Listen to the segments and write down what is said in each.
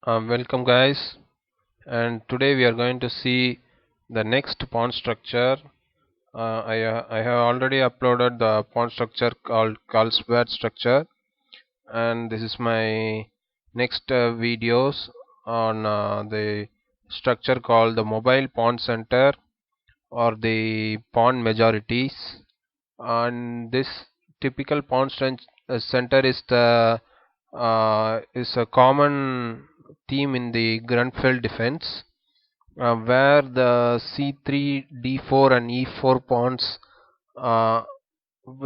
Welcome guys, and today we are going to see the next pawn structure. I have already uploaded the pawn structure called Carlsbad structure, and this is my next videos on the structure called the mobile pawn center or the pawn majorities. And this typical center is a common theme in the Grunfeld defense, where the c3, d4 and e4 pawns, uh,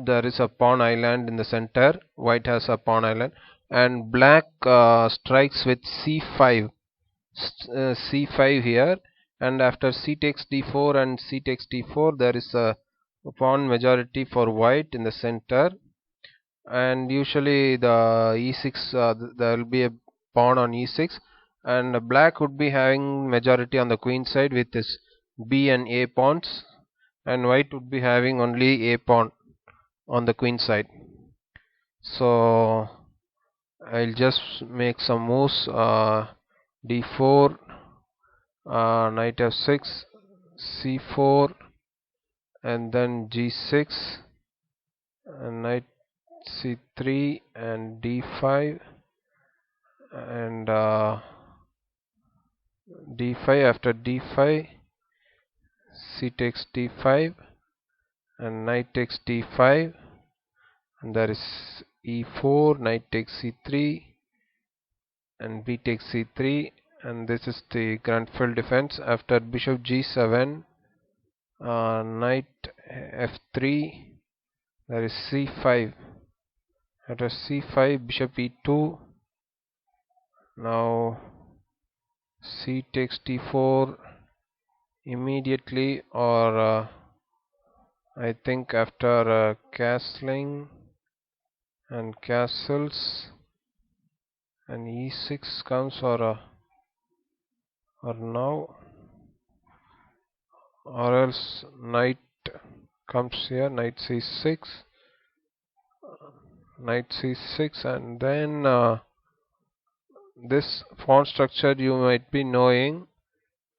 there is a pawn island in the center. White has a pawn island, and black strikes with c5, c5 here, and after c takes d4 and c takes d4, there is a pawn majority for white in the center. And usually the e6, there will be a pawn on e6, and black would be having majority on the queen side with his b and a pawns, and white would be having only a pawn on the queen side. So I'll just make some moves. D4, knight f6, c4, and then g6, and knight c3 and d5, and d5. After d5, c takes d5 and knight takes d5, and there is e4, knight takes c3 and b takes c3, and this is the Grunfeld defense. After bishop g7, knight f3, there is c5. After c5, bishop e2. Now c takes d4 immediately, or I think after castling and castles, and e6 comes, or now, or else knight comes here, knight c6, and then this pawn structure you might be knowing.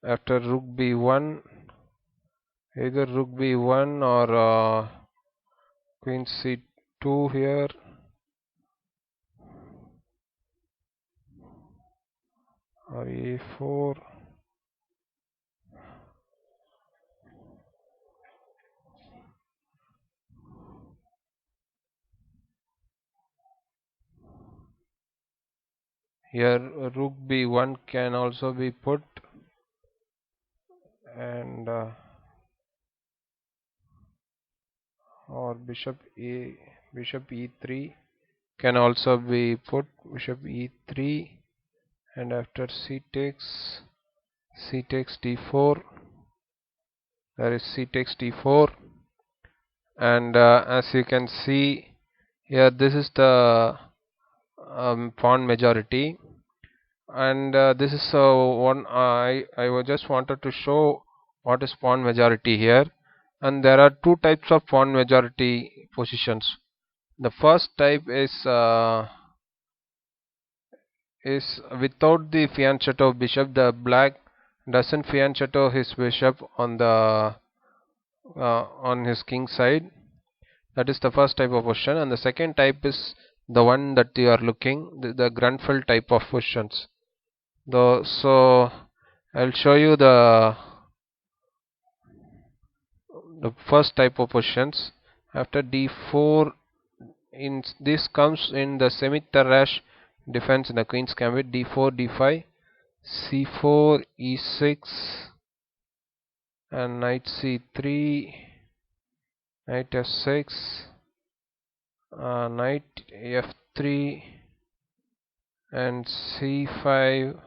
After rook b1, either rook b1 or queen c2 here, or e4. Here rook b1 can also be put, and or bishop e3 can also be put, bishop e3, and after c takes d4, there is c takes d4, and as you can see here, this is the pawn majority. And this is one I just wanted to show what is pawn majority here. And there are two types of pawn majority positions. The first type is without the fianchetto bishop. The black doesn't fianchetto his bishop on his king side. That is the first type of position. And the second type is the one that you are looking, the Grunfeld type of positions. So I'll show you the first type of positions. After d4, in this comes in the semi-Tarrasch defense in the queen's gambit. d4, d5, c4, e6, and knight c3, knight f6, knight f3, and c5,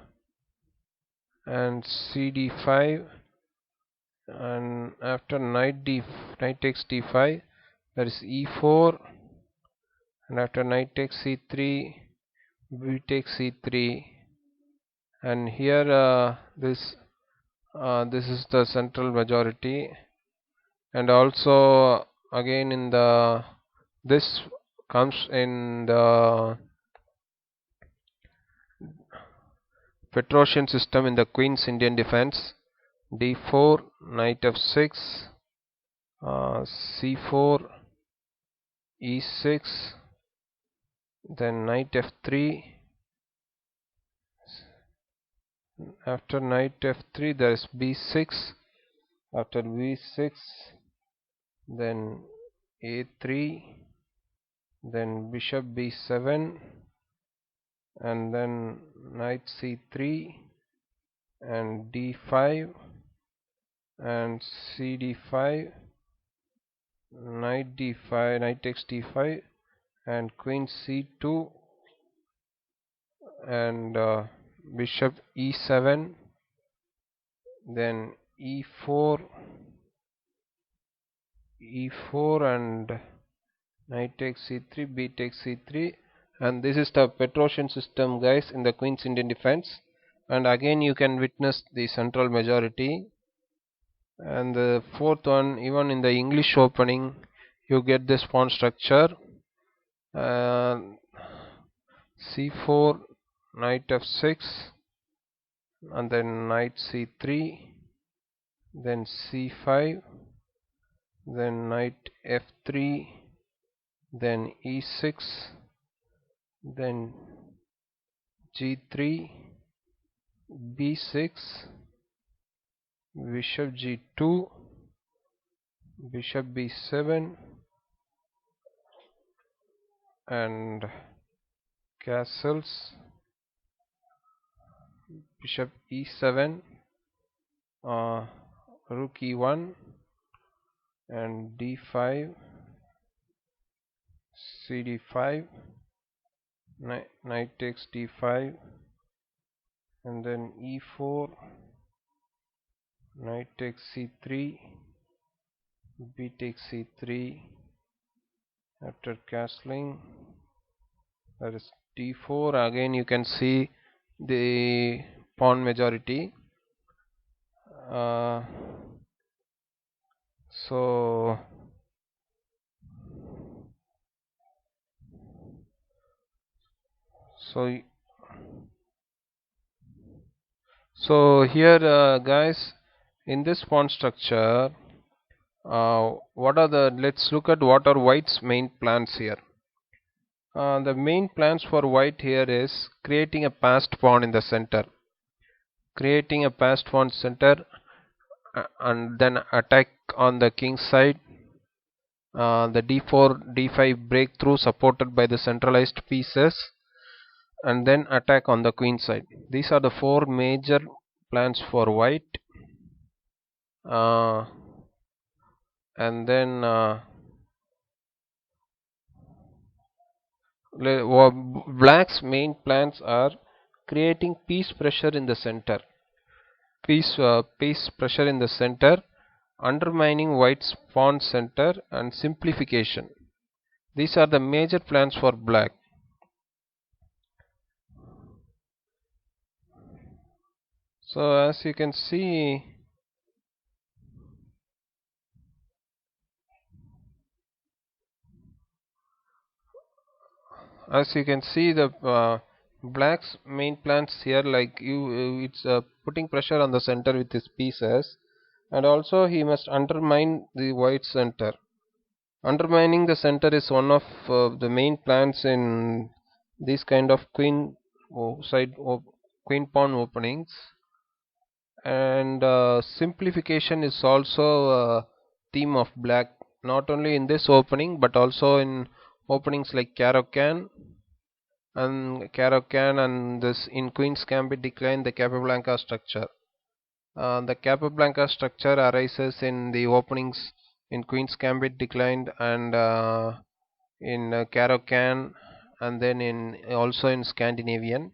and cd5, and after knight takes d5, there is e4, and after knight takes c3, b takes c3, and here this is the central majority. And also again in the this comes in the Petrosian system in the Queen's Indian defense. d4, knight f6, c4, e6, then knight f3. After knight f3 there is b6. After b6 then a3, then bishop b7, and then knight c3 and d5 and cd5, knight d5, knight takes d5 and queen c2 and bishop e7, then e4 and knight takes c3, b takes c3, and this is the Petrosian system, guys, in the Queen's Indian defense. And again you can witness the central majority. And the fourth one, even in the English opening you get this pawn structure. c4, knight f6, and then knight c3, then c5, then knight f3, then e6, then g3, b6, bishop g2, bishop b7, and castles, bishop e7, rook e1, and d5, cd5, knight takes d5, and then e4, knight takes c3, b takes c3. After castling that is d4. Again you can see the pawn majority. So here, guys, in this pawn structure, let's look at what are white's main plans here. The main plans for white here is creating a passed pawn in the center, and then attack on the king's side. The d4, d5 breakthrough supported by the centralized pieces, and then attack on the queen side. These are the four major plans for white. And then black's main plans are creating peace pressure in the center, undermining white's pawn center, and simplification. These are the major plans for black. So as you can see, the black's main plans here, like it's putting pressure on the center with his pieces, and also he must undermine the white center. Undermining the center is one of the main plans in these kind of queen pawn openings. And simplification is also a theme of black, not only in this opening but also in openings like Caro-Kann and this in Queen's Gambit Decline, the Capablanca structure. The Capablanca structure arises in the openings in Queen's Gambit Declined and in Caro-Kann, and then also in Scandinavian.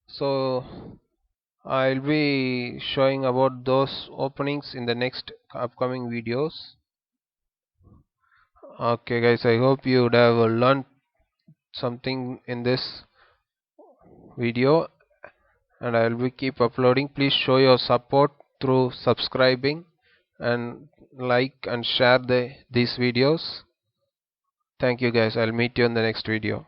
So I'll be showing about those openings in the next upcoming videos. Okay guys, I hope you would have learned something in this video, and I will be keep uploading. Please show your support through subscribing and like and share these videos. Thank you guys. I'll meet you in the next video.